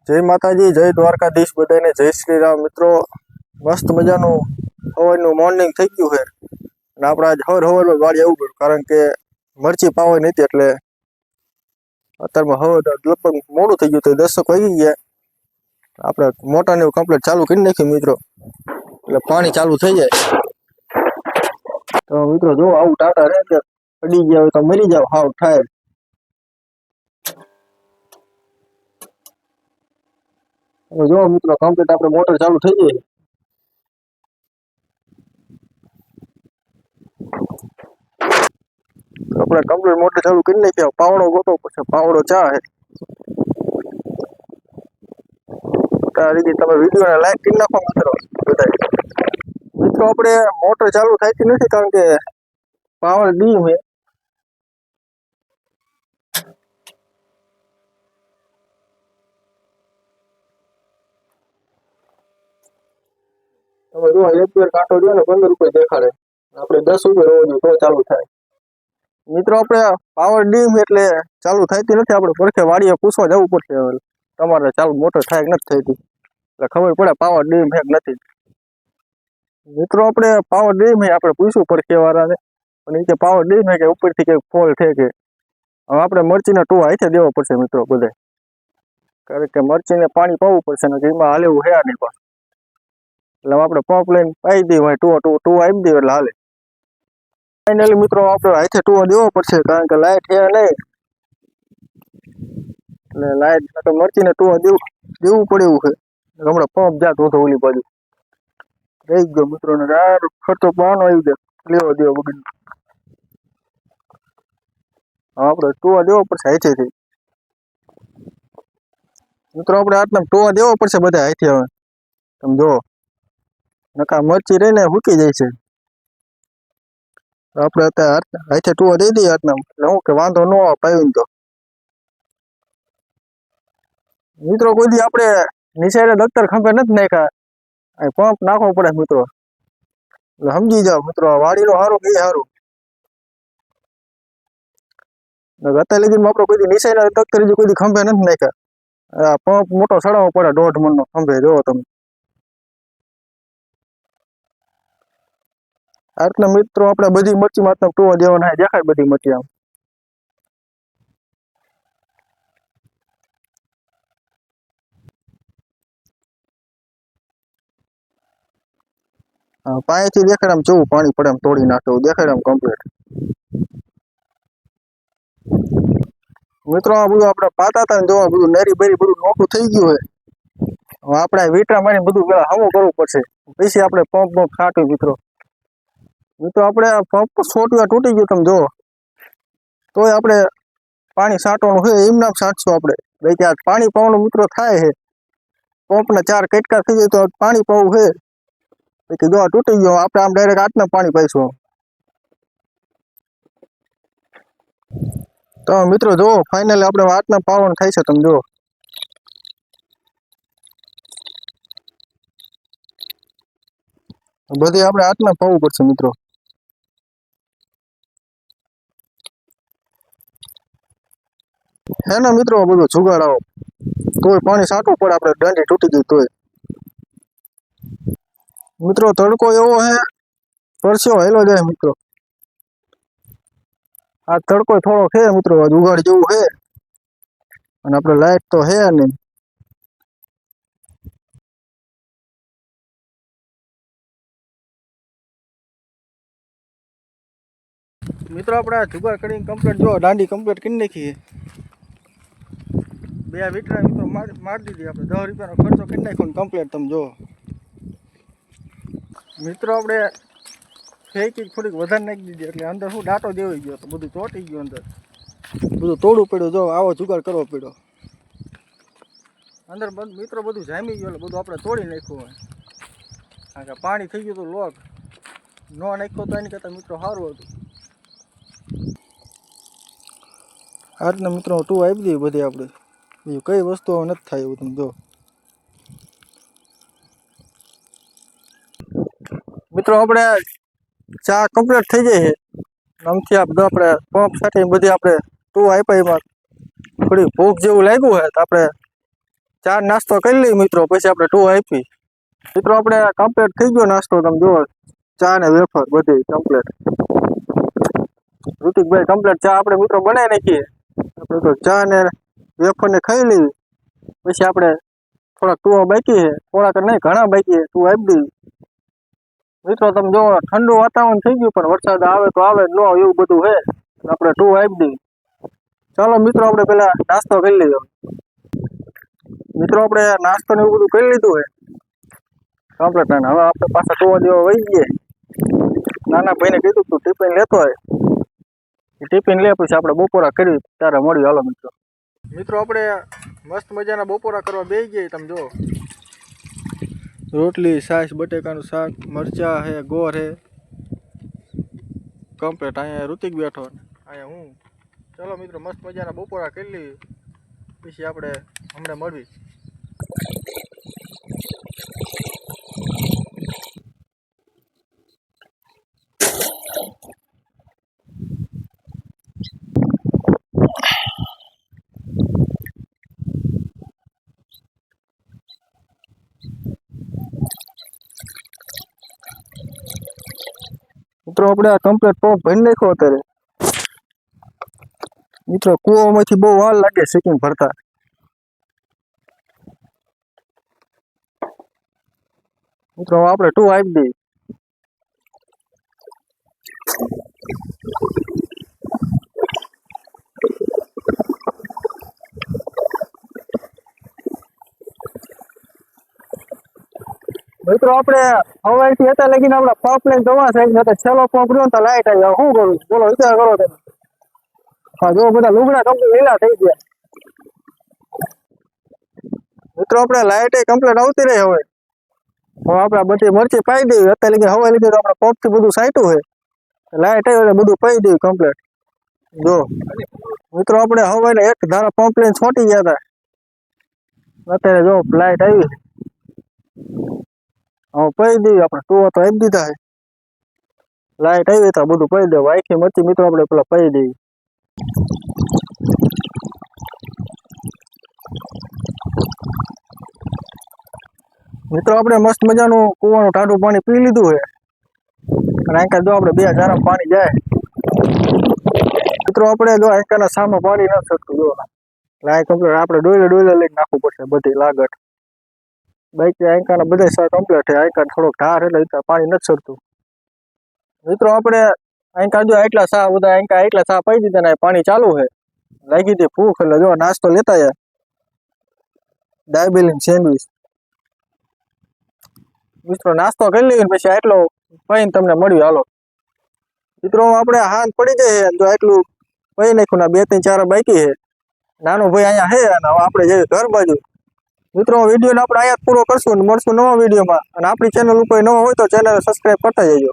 જય માતાજી, જય દ્વારકાધીશ, બધાને જય શ્રી રામ. મિત્રો મસ્ત મજાનું સવારનું મોર્નિંગ થઈ ગયું છે અને આપણે આજ હવારમાં વાડી આવવું પડ્યું, કારણ કે મરચી પાવાની નથી. એટલે અત્યારમાં લગભગ મોડું થઈ ગયું, તો 10 વાગી ગયા. આપણે મોટર ને કમ્પ્લીટ ચાલુ કરી નાખ્યું મિત્રો, એટલે પાણી ચાલુ થઈ જાય. તો મિત્રો જો આવું ટાટા રહે કે પડી ગયા હોય તો મરી જાવ, હાવ થાય. જો મિત્રો કમ્પ્લીટ આપણે મોટર ચાલુ થઈ ગઈ. આપણે કમ્પ્લીટ મોટર ચાલુ કરી નાખ્યા. પાવડો ગોતો પછી પાવડો ચા હે. આ રીતે તમે વિડીયોને લાઈક કરી નાખો મિત્રો બધા. મિત્રો આપણે મોટર ચાલુ થતી નથી, કારણ કે પાવર ડીમ હે. તમે જો એક બેર કાંટો દો ને 15 રૂપિયા દેખાડે, આપણે 10 રૂપિયા રોજ તો ચાલુ થાય. મિત્રો આપણે પાવર ડીમ એટલે ચાલુ થતી નથી. આપણે પડખે વાડીએ પૂછવા જવું પડશે, હવે તમારે ચાલુ મોટર થાય કે નથી થતી, એટલે ખબર પડે પાવર ડીમ હે કે નથી. મિત્રો આપણે પાવર ડીમ હે આપણે પૂછવું પડખે વાળાને, પણ એ કે પાવર ડીમ હે કે ઉપરથી કંઈક ફોલ્ટ છે કે. હવે આપણે મરચીના ટોવા હાથે દેવો પડશે મિત્રો બધાય, કારણ કે મરચીને પાણી પાવું પડશે ને એમાં હાલેવું હે નહીં પણ. એટલે આપણે પંપ લઈને પાઈ દઈએ, ટુવા આપી દઈએ એટલે હાલે. ફાઇનલી મિત્રો આપણે હાથે ટુવા દેવો પડશે, કારણ કે લાઇટ છે નહીં. એટલે લાઇટ તો મરચીને ટુવા દેવું પડે એવું છે. હમણાં પંપ જાત હોતો ઓલી બાજુ રહી ગયો મિત્રો ને ખર્ચો બહાનો આવી જાય લેવો દેવો વગર. આપણે ટુવા દેવો પડશે હાથેથી મિત્રો. આપણે આટલા ટોવા દેવો પડશે બધા હાથે. હવે તમે જો નકા મરચી રહીને હુકી જાય છે. આપણે અત્યારે હાથે ટુવા દઈ દઈએ આટલા, એટલે હું કે વાંધો ન આવે પાવીને. તો મિત્રો કોઈ દી આપણે નિશાળે દફતર ખંભે નથી નાખ્યા, પંપ નાખવો પડે મિત્રો. એટલે સમજી જાઓ મિત્રો, વાડીનો સારું કે સારું. અત્યારે લગીમાં આપણે કોઈ દી નિશાળે દફતર કોઈ દી ખંભે નથી નાખ્યા. પંપ મોટો સડાવવો પડે 1.5 મણનો ખંભે. જોવો તમે આટલા મિત્રો આપણે બધી મરચી માં ટોવા દેવાના દેખાય બધી મરચી. આમ પાણીથી દેખાડ આમ જેવું પાણી પડે, આમ તોડી નાખે દેખાડ આમ કમ્પ્લીટ. મિત્રો આ બધું આપણે પાતા હતા ને જોવા બધું નેરી બેરી બધું નોખું થઈ ગયું હોય. હવે આપણે વીટા મારીને બધું પેલા હમું કરવું પડશે, પછી આપણે પંપ છાંટ્યું મિત્રો. આપણે પંપ છોટવા તૂટી ગયું તમે જો, તોય આપણે પાણી છાંટવાનું છે. એમ નામ છાંટશું આપણે ભાઈ કે પાણી પાવાનું મિત્રો થાય છે. પંપના 4 કટકા થઈ જાય તો પાણી પાવું છે કે જો તૂટી ગયો, આપણે આમ ડાયરેક્ટ હાથના પાણી પાઈશું. તો મિત્રો જો ફાઇનલી આપણે હાથના પાવાનું થાય છે. તમે જો બધી આપણે હાથના પાવું પડશે મિત્રો. હે ને મિત્રો બધું જુગાડાવો તોય પાણી છાંટવું પડે. આપણે દાંડી તૂટી ગઈ તોય. મિત્રો તડકો એવો હે, પરસ્યો હેલો જાય મિત્રો. આ તડકો થોડો છે મિત્રો, ઉઘાડ જેવું છે. અને આપણે લાઈટ તો હે નહીં. મિત્રો આપણે જુગાડ કરીને કમ્પ્લીટ જો દાંડી કમ્પ્લીટ કરી નાખીએ. 2 વીટરા મિત્રો મારી દીધી. આપણે 10 રૂપિયાનો ખર્ચો કરી નાખ્યો ને કમ્પ્લીટ. તમે જો મિત્રો આપણે ફેંકી થોડીક વધારે નાખી દીધી, એટલે અંદર શું ડાટો દેવાઈ ગયો, તો બધું ચોંટી ગયું. અંદર બધું તોડવું પડ્યું. જો આવો જુગાડ કરવો પડ્યો. અંદર મિત્રો બધું જામી ગયું, એટલે બધું આપણે તોડી નાખ્યું હોય. કારણ કે પાણી થઈ ગયું હતું લોક. ન નાખ્યો તો એની કરતાં મિત્રો સારું હતું. આજના મિત્રો ટુ આપી દઈએ બધી આપણે. બીજું કઈ વસ્તુ નથી થાય એવું તમે જો. મિત્રો આપણે ચા કમ્પ્લીટ થઈ જાય છે. આમથી આપણે પંપ સાથે બધી આપણે ટુ આપ્યા. એમાં થોડી ભૂખ જેવું લાગ્યું હોય તો આપણે ચાર નાસ્તો કરી લઈ મિત્રો, પછી આપણે 2 આપી. મિત્રો આપણે કમ્પ્લીટ થઈ ગયો નાસ્તો, તમે જુઓ ચા ને વેફર બધી કમ્પ્લીટ. ઋતિકભાઈ કમ્પ્લીટ ચા આપણે મિત્રો બનાવી નાખીએ. આપણે તો ચા ને વેફર ને ખાઈ લઈએ, પછી આપણે થોડાક ટુવા બાકી છે, થોડાક નહીં ઘણા બાકી છે, ટુવા આપી દઈએ. મિત્રો તમે જો ઠંડુ વાતાવરણ થઈ ગયું, પણ વરસાદ આવે તો આવે, ન આવે એવું બધું છે, આપણે ટુવા આપી દઈએ. ચાલો મિત્રો આપણે પેલા નાસ્તો કરી લઈએ. મિત્રો આપણે નાસ્તો ને એવું બધું કરી લીધું છે કમ્પ્લીટ. હવે આપણે પાછા ટુવા દેવા વહી ગયે. નાના ભાઈને કીધું તું ટિફિન લેતો હોય, ટિફિન લે પછી આપણે બપોરા કરી ત્યારે મળ્યું. હાલો મિત્રો. મિત્રો આપણે મસ્ત મજાના બપોરા કરવા બેસી ગયા. તમે જો રોટલી, છાશ, બટેકાનું શાક, મરચા હે, ગોળ હે કમ્પ્લીટ. અહીંયા ઋતિક બેઠો, અહીંયા હું. ચલો મિત્રો મસ્ત મજાના બપોરા કરી લઈએ, પછી આપણે હમણાં મળવી. મિત્રો આપણે આ કમ્પ્લીટ પંપ ભરી નાખ્યો અત્યારે. મિત્રો કૂવામાંથી બહુ વાર લાગે સેકિંગ ભરતા. મિત્રો આપણે 2 આપી દઈએ. મિત્રો આપણે હવાઈથી હતા લગીને આપણા પંપ લઈને જવા છે, છેલ્લો પંપ રહ્યો તો લાઈટ આવી. શું કરું બોલો, વિચાર કરો તમે. હા જો બધા લુગડા કમ્પ્લીટ લીલા થઈ ગયા. મિત્રો આપણે લાઈટ કમ્પ્લીટ આવતી રહી. હવે આપણે બધી મરચી પાઈ દેવી. અત્યારે લગી હવા લીધી તો આપણે પંપ થી બધું સાઈટું છે, લાઈટ આવી એટલે બધું પાઈ દેવું કમ્પ્લીટ. જો મિત્રો આપણે હવાને એક ધારા પંપ લઈને છોટી ગયા હતા, અત્યારે જો લાઈટ આવી. હવે પાઈ દેવી આપણે. ટુવા તો આપી દીધા છે, લાઈટ આવી તો બધું પાઈ દેવું. આખી મરચી મિત્રો આપણે પેલા પાઈ દેવી. મિત્રો આપણે મસ્ત મજાનું કુવાનું ટાઢું પાણી પી લીધું છે, અને આંકા જો આપણે 2 ધારા પાણી જાય. મિત્રો આપણે જો આંકાના સામે પાણી ન શકતું. જો લાઈ કમ્પ્લીટ આપણે ડોલે લઈને નાખવું પડશે બધી લાગત. બાકી આંકાના બધા સા કમ્પ્લીટ છે. આંકા થોડોક ઢાર એટલે પાણી નથી સરતું. મિત્રો આપણે આંકા જો એટલા સા બધા આંકા એટલા સા પાઈ દીધા ને પાણી ચાલુ છે. લાગી હતી ભૂખ એટલે જો નાસ્તો લેતા જાય. દાબેલી સેન્ડવીચ મિત્રો નાસ્તો કરી લઈએ પછી આટલો પૈન તમને મળ્યું. હાલો મિત્રો આપણે હાથ પડી જાય જો આટલું પૈ નાખ્યું ના 2 3 4 બાકી છે. નાનો ભાઈ અહીંયા છે અને આપણે જઈએ ઘર બાજુ. મિત્રો વિડીયોને આપણે અહીંયા પૂરો કરશું અને મળશું નવા વિડીયોમાં. અને આપણી ચેનલ ઉપર નવા હોય તો ચેનલ સબસ્ક્રાઈબ કરતા જજો.